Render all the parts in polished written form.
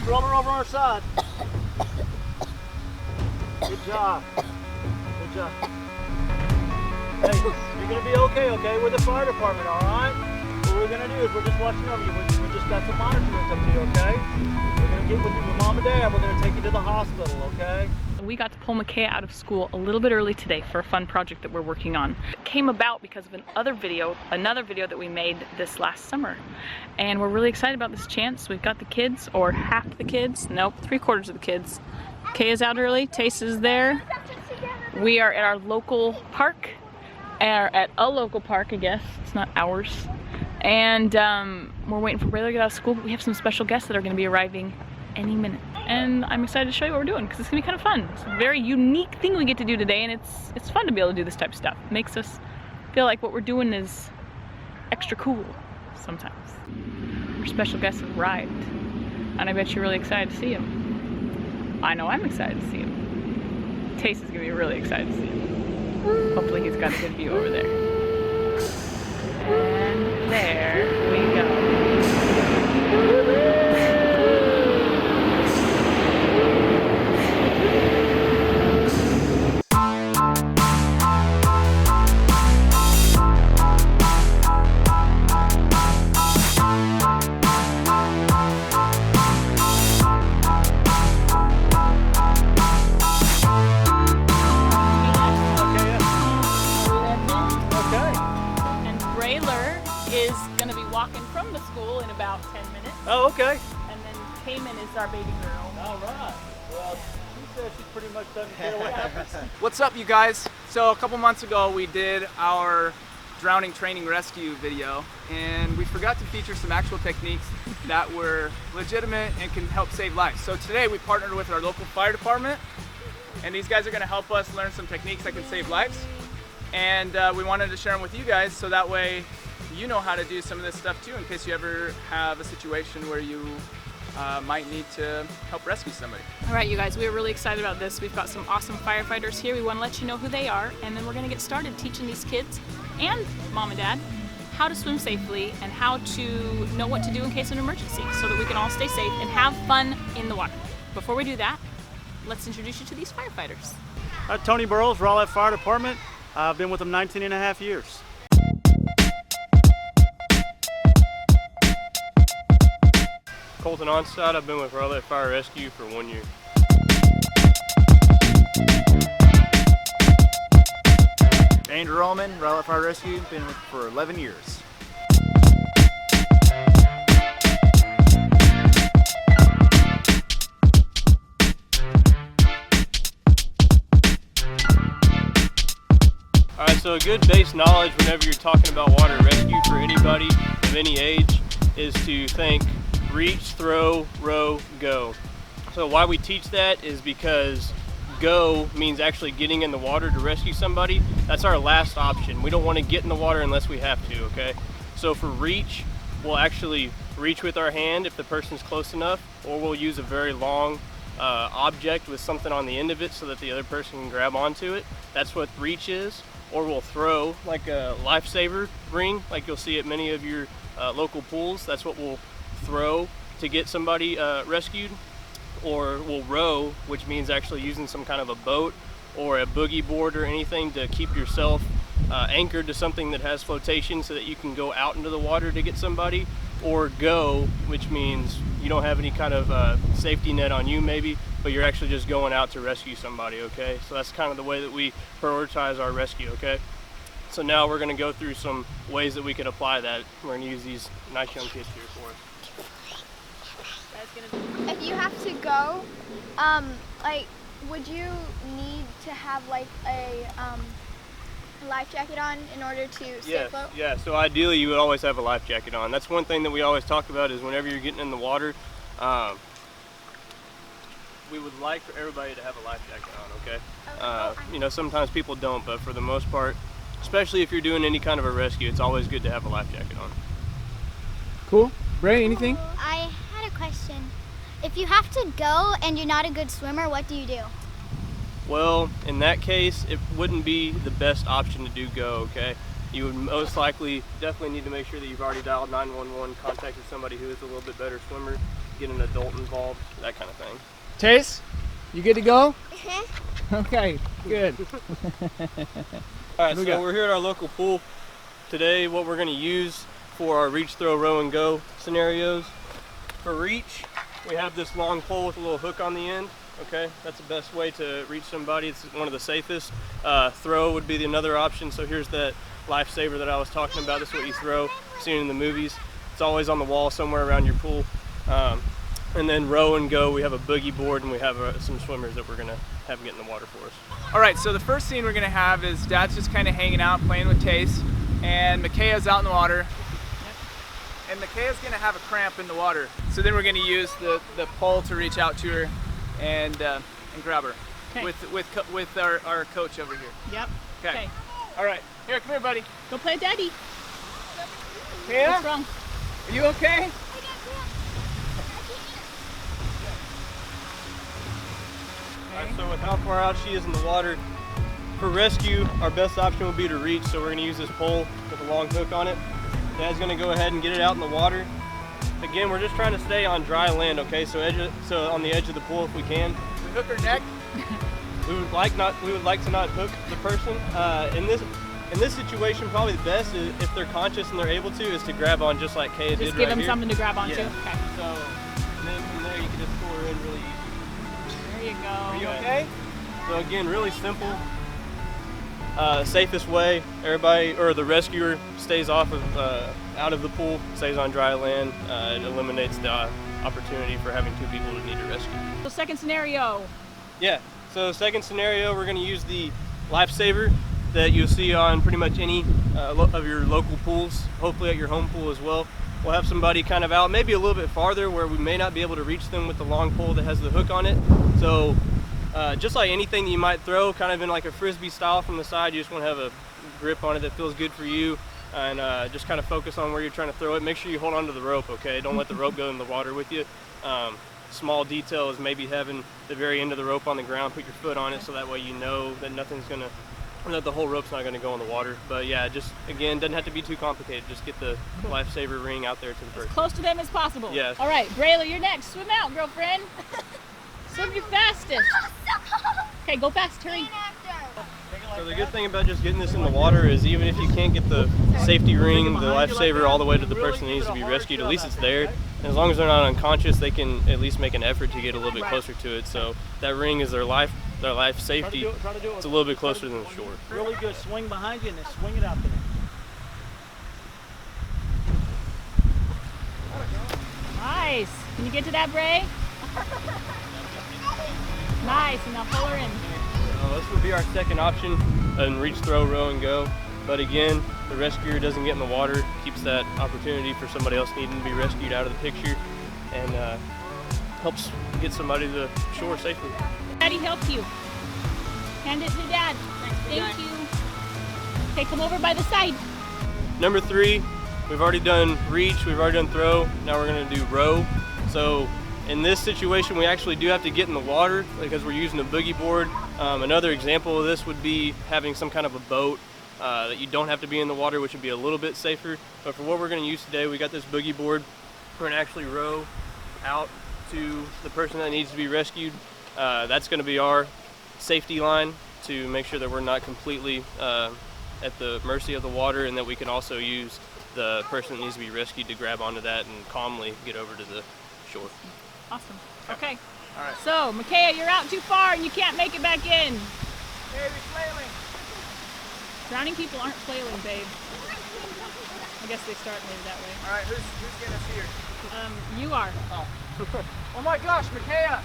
Roll her over on her side. Good job. Good job. Hey, you're gonna be okay, okay? We're the fire department, all right? What we're gonna do is we're just watching over you. We just got some monitoring up to you, okay? We're gonna get with you with mom and dad. We're gonna take you to the hospital, okay? We got to pull Micaiah out of school a little bit early today for a fun project that we're working on. It came about because of another video that we made this last summer. And we're really excited about this chance. We've got the kids, or half the kids, nope, 3/4 of the kids. Micaiah's out early, Tace is there. We are at our local park, at a local park, I guess. It's not ours. And we're waiting for Rayla to get out of school, but we have some special guests that are gonna be arriving any minute. And I'm excited to show you what we're doing because it's gonna be kind of fun. It's a very unique thing we get to do today, and it's fun to be able to do this type of stuff. It makes us feel like what we're doing is extra cool sometimes. Our special guests have arrived, and I bet you're really excited to see him. I know I'm excited to see him. Tace is gonna be really excited to see him. Hopefully he's got a good view over there. And there we go. Is going to be walking from the school in about 10 minutes. Oh, okay. And then Cayman is our baby girl. All right. Well, she says she's pretty much doesn't care what happens. What's up, you guys? So a couple months ago we did our drowning training rescue video, and we forgot to feature some actual techniques that were legitimate and can help save lives. So today we partnered with our local fire department, and these guys are going to help us learn some techniques that can save lives. And we wanted to share them with you guys so that way you know how to do some of this stuff too, in case you ever have a situation where you might need to help rescue somebody. All right, you guys, we're really excited about this. We've got some awesome firefighters here. We want to let you know who they are, and then we're going to get started teaching these kids and mom and dad how to swim safely and how to know what to do in case of an emergency so that we can all stay safe and have fun in the water. Before we do that, let's introduce you to these firefighters. Tony Burrows, Raleigh Fire Department. I've been with them 19.5 years. Colton Onside, I've been with Raleigh Fire Rescue for 1 year. Andrew Ullman, Raleigh Fire Rescue, been with for 11 years. Alright, so a good base knowledge whenever you're talking about water rescue for anybody of any age is to think reach, throw, row, go. So why we teach that is because go means actually getting in the water to rescue somebody. That's our last option. We don't want to get in the water unless we have to, okay? So for reach, we'll actually reach with our hand if the person's close enough, or we'll use a very long object with something on the end of it so that the other person can grab onto it. That's what reach is. Or we'll throw like a lifesaver ring, like you'll see at many of your local pools. That's what we'll throw to get somebody rescued. Or we'll row, which means actually using some kind of a boat or a boogie board or anything to keep yourself anchored to something that has flotation so that you can go out into the water to get somebody. Or go, which means you don't have any kind of safety net on you maybe, but you're actually just going out to rescue somebody, okay? So that's kind of the way that we prioritize our rescue, okay? So now we're gonna go through some ways that we can apply that. We're gonna use these nice young kids here for us. If you have to go, like, would you need to have like a life jacket on in order to stay afloat? Yeah, so ideally you would always have a life jacket on. That's one thing that we always talk about is whenever you're getting in the water, we would like for everybody to have a life jacket on, okay? You know, sometimes people don't, but for the most part, especially if you're doing any kind of a rescue, it's always good to have a life jacket on. Cool. Bray, anything? I had a question. If you have to go and you're not a good swimmer, what do you do? Well, in that case, it wouldn't be the best option to do go, okay? You would most likely definitely need to make sure that you've already dialed 911, contacted somebody who is a little bit better swimmer. get an adult involved, that kind of thing. Chase, you good to go? Okay, good. All right, so we're here at our local pool. Today, what we're going to use for our reach, throw, row, and go scenarios. For reach, we have this long pole with a little hook on the end. Okay, that's the best way to reach somebody. It's one of the safest. Throw would be another option. So here's that lifesaver that I was talking about. This is what you throw, seen in the movies. It's always on the wall somewhere around your pool. And then row and go, we have a boogie board, and we have some swimmers that we're gonna have get in the water for us. All right, so the first scene we're gonna have is Dad's just kind of hanging out, playing with Tace, and Micaiah's out in the water. And Micaiah's gonna have a cramp in the water. So then we're gonna use the pole to reach out to her and grab her. Okay. With our coach over here. Yep. Okay. All right, here, come here, buddy. Go play daddy. Micaiah, What's wrong? are you okay? Alright, so with how far out she is in the water, for rescue, our best option would be to reach. So we're going to use this pole with a long hook on it. Dad's going to go ahead and get it out in the water. Again, we're just trying to stay on dry land, okay? So on the edge of the pool if we can. We hook her neck. We would like to not hook the person. In this situation, probably the best is if they're conscious and they're able to, is to grab on just like Kaya did right here. Just give them something to grab onto. Yeah. Okay. So, and then from there you can just pull her in really easy. There you go. Are you okay? So again, really simple. Safest way, everybody or the rescuer stays off of out of the pool, stays on dry land. It eliminates the opportunity for having two people that need to rescue. So second scenario. Yeah. So second scenario, we're going to use the lifesaver that you'll see on pretty much any of your local pools, hopefully at your home pool as well. We'll have somebody kind of out, maybe a little bit farther where we may not be able to reach them with the long pole that has the hook on it. So just like anything that you might throw, kind of in like a frisbee style from the side, you just want to have a grip on it that feels good for you, and just kind of focus on where you're trying to throw it. Make sure you hold onto the rope, okay? Don't let the rope go in the water with you. Small detail is maybe having the very end of the rope on the ground, put your foot on it so that way you know that that the whole rope's not going to go in the water. But yeah, just again, doesn't have to be too complicated. Just get the lifesaver ring out there to the person. As close to them as possible. Yes. All right, Brayla, you're next. Swim out, girlfriend. Swim your fastest. Okay, go fast, hurry. So the good thing about just getting this in the water is even if you can't get the safety ring, the lifesaver all the way to the person that needs to be rescued, at least it's there. And as long as they're not unconscious, they can at least make an effort to get a little bit closer to it. So that ring is their life safety. It's a little bit closer than the shore. Really good. Swing behind you and then swing it out there. Nice. Can you get to that, Bray? Nice, and now pull her in. This would be our second option, and reach, throw, row, and go. But again, the rescuer doesn't get in the water, keeps that opportunity for somebody else needing to be rescued out of the picture, and helps get somebody to the shore safely. Daddy helped you. Hand it to Dad. Thank you. Okay, come over by the side. Number 3, we've already done reach, we've already done throw, now we're going to do row. So in this situation, we actually do have to get in the water because we're using a boogie board. Another example of this would be having some kind of a boat that you don't have to be in the water, which would be a little bit safer. But for what we're going to use today, we got this boogie board. We're going to actually row out to the person that needs to be rescued. That's going to be our safety line to make sure that we're not completely at the mercy of the water, and that we can also use the person that needs to be rescued to grab onto that and calmly get over to the shore. Awesome. Okay. All right. So, Micaiah, you're out too far and you can't make it back in. Hey, we're flailing. Drowning people aren't flailing, babe. I guess they start maybe that way. All right, who's getting us here? You are. Oh. Oh my gosh, Micaiah!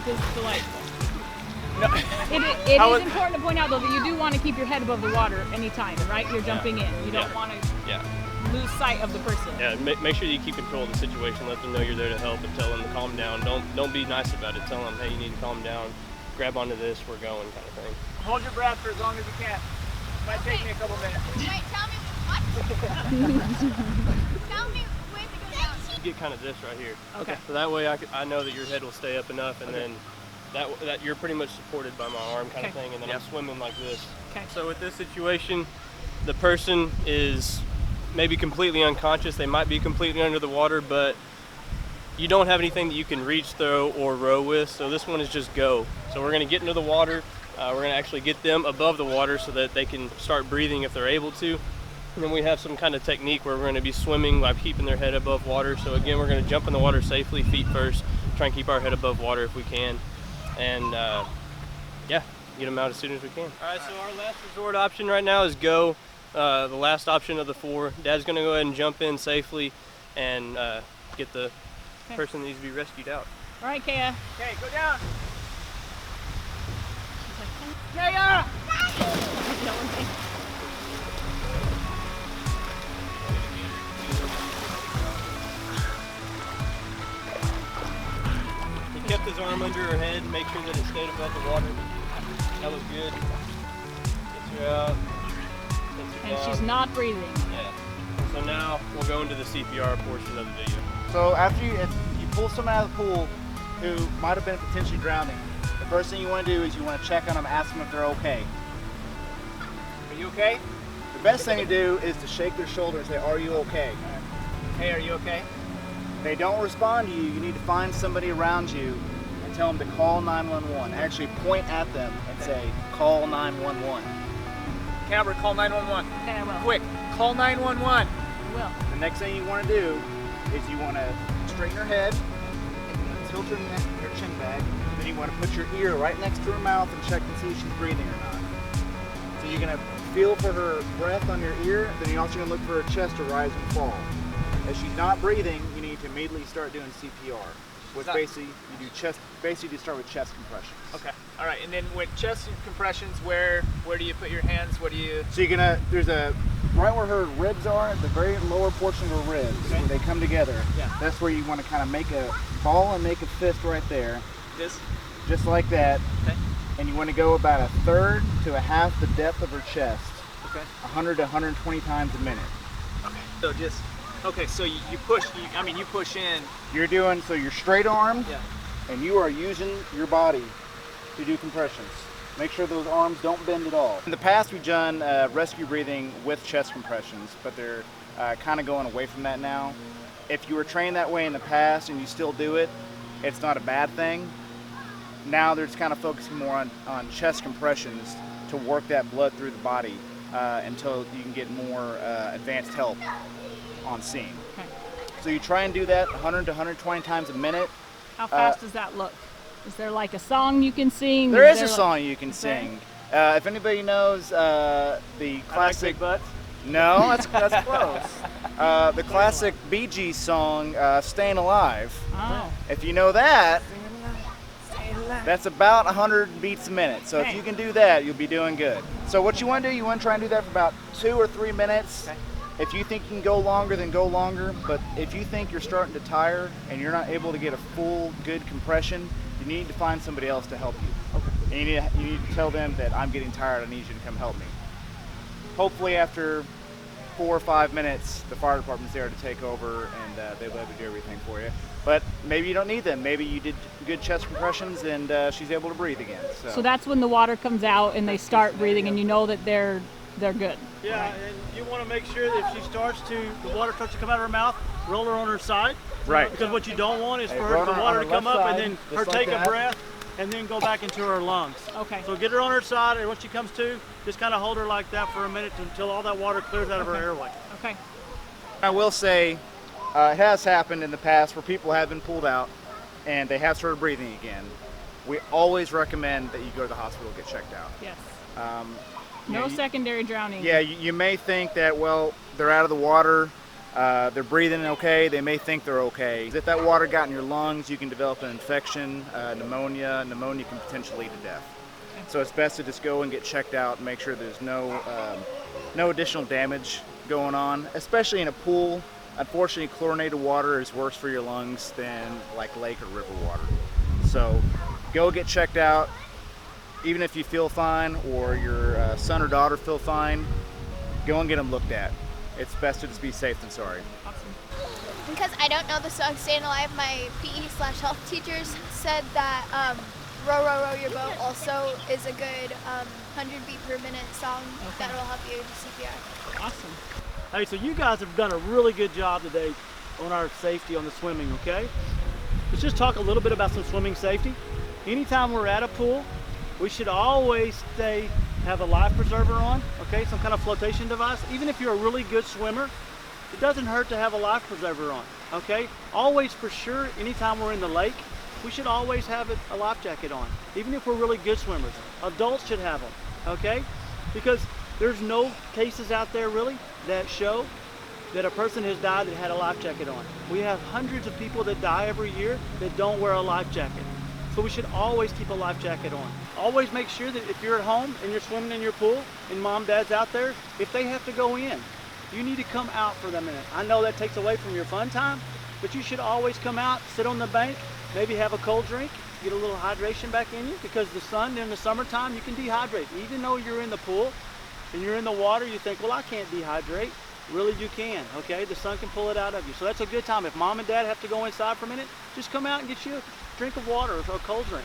This is delightful. No. It is important to point out though that you do want to keep your head above the water anytime, right? You're jumping in. You don't want to lose sight of the person. Yeah, make sure you keep control of the situation. Let them know you're there to help and tell them to calm down. Don't be nice about it. Tell them, hey, you need to calm down. Grab onto this. We're going, kind of thing. Hold your breath for as long as you can. Might take me a couple minutes. Wait, tell me what? Tell me when to go down. get kind of this right here. Okay. So that way I know that your head will stay up enough, and then that you're pretty much supported by my arm kind of thing, and then I'm swimming like this. Okay. So with this situation, the person is maybe completely unconscious. They might be completely under the water, but you don't have anything that you can reach, throw, or row with. So this one is just go. So we're going to get into the water. We're going to actually get them above the water so that they can start breathing if they're able to. And then we have some kind of technique where we're going to be swimming by keeping their head above water. So again, we're going to jump in the water safely, feet first, try and keep our head above water if we can. And yeah, get them out as soon as we can. All right, so our last resort option right now is go. The last option of the 4. Dad's going to go ahead and jump in safely and get the person that needs to be rescued out. All right, Kaya. Okay, go down. Kaya! He kept his arm under her head, make sure that it stayed above the water. That was good. Gets her out. And she's not breathing. Yeah. So now we'll go into the CPR portion of the video. So after if you pull someone out of the pool who might have been potentially drowning, the first thing you want to do is you want to check on them, ask them if they're okay. Are you okay? The best thing to do is to shake their shoulder and say, "Are you okay?" Hey, are you okay? If they don't respond to you, you need to find somebody around you and tell them to call 911. Actually point at them and say, "Call 911." Camber, call 911. Okay, I will. Quick, call 911. I will. The next thing you want to do is you want to straighten her head, tilt her neck, your chin back, then you want to put your ear right next to her mouth and check and see if she's breathing or not. So you're going to feel for her breath on your ear, then you're also going to look for her chest to rise and fall. If she's not breathing, you need to immediately start doing CPR, which basically you do chest. Basically, you start with chest compressions. Okay. All right. And then with chest compressions, where do you put your hands? What do you? So you're gonna there's a right where her ribs are, the very lower portion of her ribs, where they come together. Yeah. That's where you want to kind of make a ball and make a fist right there, This. just like that. Okay. And you want to go about a third to a half the depth of her chest, Okay. 100 to 120 times a minute. Okay. So just. Okay. So you push. You push in. You're doing so you're straight armed, Yeah. and you are using your body to do compressions. Make sure those arms don't bend at all. In the past, we've done rescue breathing with chest compressions, but they're kind of going away from that now. If you were trained that way in the past and you still do it, it's not a bad thing. Now they're just kind of focusing more on chest compressions to work that blood through the body until you can get more advanced help on scene. Okay. So you try and do that 100 to 120 times a minute. How fast does that look? Is there like a song you can sing? There is a like... song you can sing. If anybody knows the classic, Big butt. no, that's close. The classic Bee Gees song, "Staying Alive." Oh. If you know that, that's about 100 beats a minute. So if you can do that, you'll be doing good. So what you want to do, you want to try and do that for about 2 or 3 minutes. Okay. If you think you can go longer, then go longer. But if you think you're starting to tire and you're not able to get a full, good compression, you need to find somebody else to help you. Okay. And you need to tell them that I'm getting tired, I need you to come help me. Hopefully after 4 or 5 minutes, the fire department's there to take over and they'll be able to do everything for you. But maybe you don't need them. Maybe you did good chest compressions and she's able to breathe again. So that's when the water comes out and they start breathing and you know that they're good. Yeah, and you want to make sure that if the water starts to come out of her mouth, roll her on her side. Right. Because what you don't want is for roll the her water on to her come left up and side, then just her like take that. a breath and then go back into her lungs. Okay. So get her on her side, and once she comes to, just kind of hold her like that for a minute until all that water clears out of her airway. Okay. I will say it has happened in the past where people have been pulled out and they have started breathing again. We always recommend that you go to the hospital and get checked out. Yes. You No know, secondary drowning. Yeah, you may think that, well, they're out of the water, they're breathing okay, they may think they're okay. If that water got in your lungs, you can develop an infection, pneumonia. Pneumonia can potentially lead to death. Okay. So it's best to just go and get checked out and make sure there's no additional damage going on, especially in a pool. Unfortunately, chlorinated water is worse for your lungs than like lake or river water. So go get checked out. Even if you feel fine or your son or daughter feel fine, go and get them looked at. It's best to just be safe than sorry. Awesome. because I don't know the song Staying Alive, my PE/health teachers said that Row, Row, Row Your Boat also is a good 100 beat per minute song that will help you with CPR. Awesome. Hey, so you guys have done a really good job today on our safety on the swimming, okay? Let's just talk a little bit about some swimming safety. Anytime we're at a pool, we should always have a life preserver on, okay? Some kind of flotation device. Even if you're a really good swimmer, it doesn't hurt to have a life preserver on, okay? Always, for sure, anytime we're in the lake, we should always have a life jacket on, even if we're really good swimmers. Adults should have them, okay? Because there's no cases out there really that show that a person has died that had a life jacket on. We have hundreds of people that die every year that don't wear a life jacket. So we should always keep a life jacket on. Always make sure that if you're at home and you're swimming in your pool and mom, dad's out there, if they have to go in, you need to come out for a minute. I know that takes away from your fun time, but you should always come out, sit on the bank, maybe have a cold drink, get a little hydration back in you, because the sun in the summertime, you can dehydrate. Even though you're in the pool and you're in the water, you think, well, I can't dehydrate. Really, you can, okay? The sun can pull it out of you. So that's a good time. If mom and dad have to go inside for a minute, just come out and get you a drink of water or a cold drink,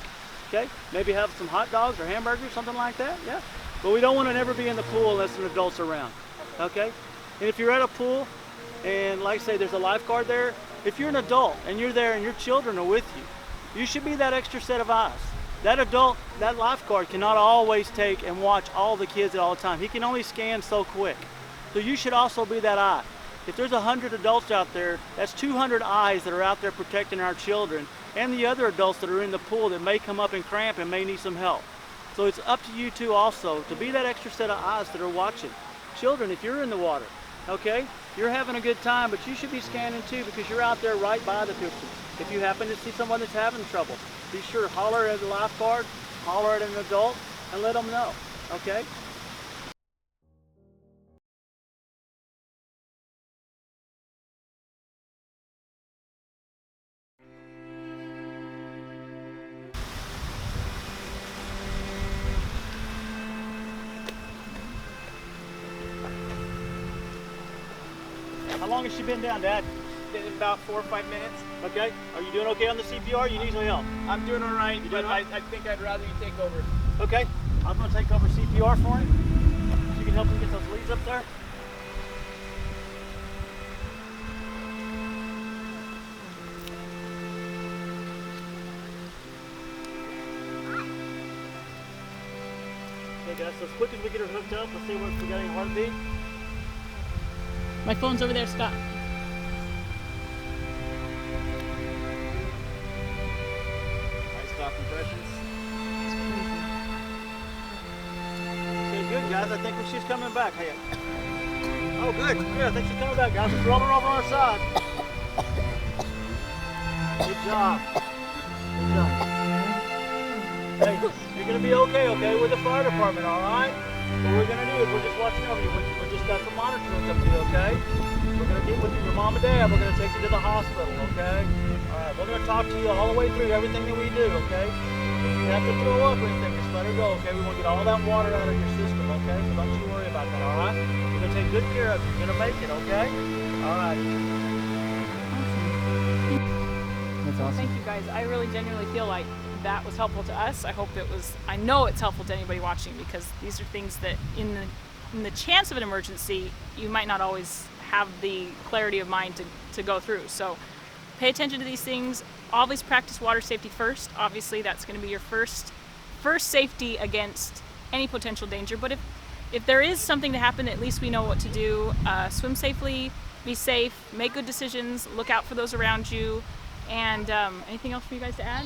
okay? Maybe have some hot dogs or hamburgers, something like that, yeah? But we don't want to never be in the pool unless an adult's around, okay? And if you're at a pool and, like I say, there's a lifeguard there, if you're an adult and you're there and your children are with you, you should be that extra set of eyes. That adult, that lifeguard cannot always take and watch all the kids at all the time. He can only scan so quick. So you should also be that eye. If there's 100 adults out there, that's 200 eyes that are out there protecting our children and the other adults that are in the pool that may come up and cramp and may need some help. So it's up to you too also to be that extra set of eyes that are watching. Children, if you're in the water, okay, you're having a good time, but you should be scanning too, because you're out there right by the people. If you happen to see someone that's having trouble, be sure to holler at the lifeguard, holler at an adult, and let them know, okay? How long has she been down, Dad? In about 4 or 5 minutes. Okay. Are you doing okay on the CPR? You need some help? I'm doing all right, but right? I think I'd rather you take over. Okay. I'm going to take over CPR for him. You can help him get those leads up there. Okay, guys. So as quick as we get her hooked up, let's see if we got any heartbeat. My phone's over there, Scott. Stop compressions. Okay, good guys. I think she's coming back. Hey. Oh, good. Yeah, I think she's coming back, guys. Let's roll her over on our side. Good job. Good job. Hey, you're gonna be okay with the fire department, all right? What we're gonna do is we're just watching over you. We just got some monitoring up to you, okay? We're gonna get with your mom and dad. We're gonna take you to the hospital, okay? All right, we're gonna talk to you all the way through everything that we do, okay? If you have to throw up or anything, just let her go, okay? We want to get all that water out of your system, okay? So don't you worry about that, all right? We're gonna take good care of you. You're gonna make it, okay? All right. That's awesome. Thank you guys. I really genuinely feel like that was helpful to us. I know it's helpful to anybody watching, because these are things that in the chance of an emergency, you might not always have the clarity of mind to go through. So pay attention to these things. Always practice water safety first. Obviously, that's going to be your first safety against any potential danger. But if there is something to happen, at least we know what to do. Swim safely, be safe, make good decisions, look out for those around you. And anything else for you guys to add?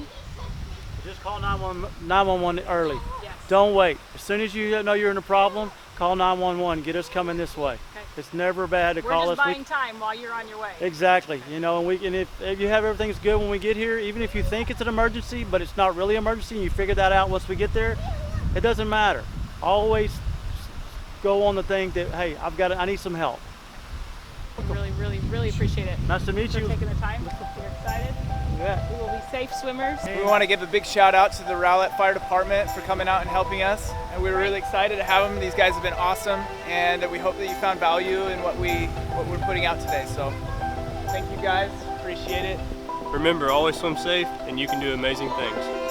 Just call 911 early. Yes. Don't wait. As soon as you know you're in a problem, call 911. Get us coming this way. Okay. It's never bad to We're call just us. buying time while you're on your way. Exactly. You know, and if you have everything's good when we get here, even if you think it's an emergency, but it's not really an emergency, and you figure that out once we get there, it doesn't matter. Always go on the thing that, hey, I need some help. Really, really, really appreciate it. Nice to meet For you. taking the time. We're excited. Yeah. We will be safe swimmers. We want to give a big shout out to the Rowlett Fire Department for coming out and helping us. And we're really excited to have them. These guys have been awesome, and we hope that you found value in what we're putting out today. So Thank you guys, appreciate it. Remember, always swim safe and you can do amazing things.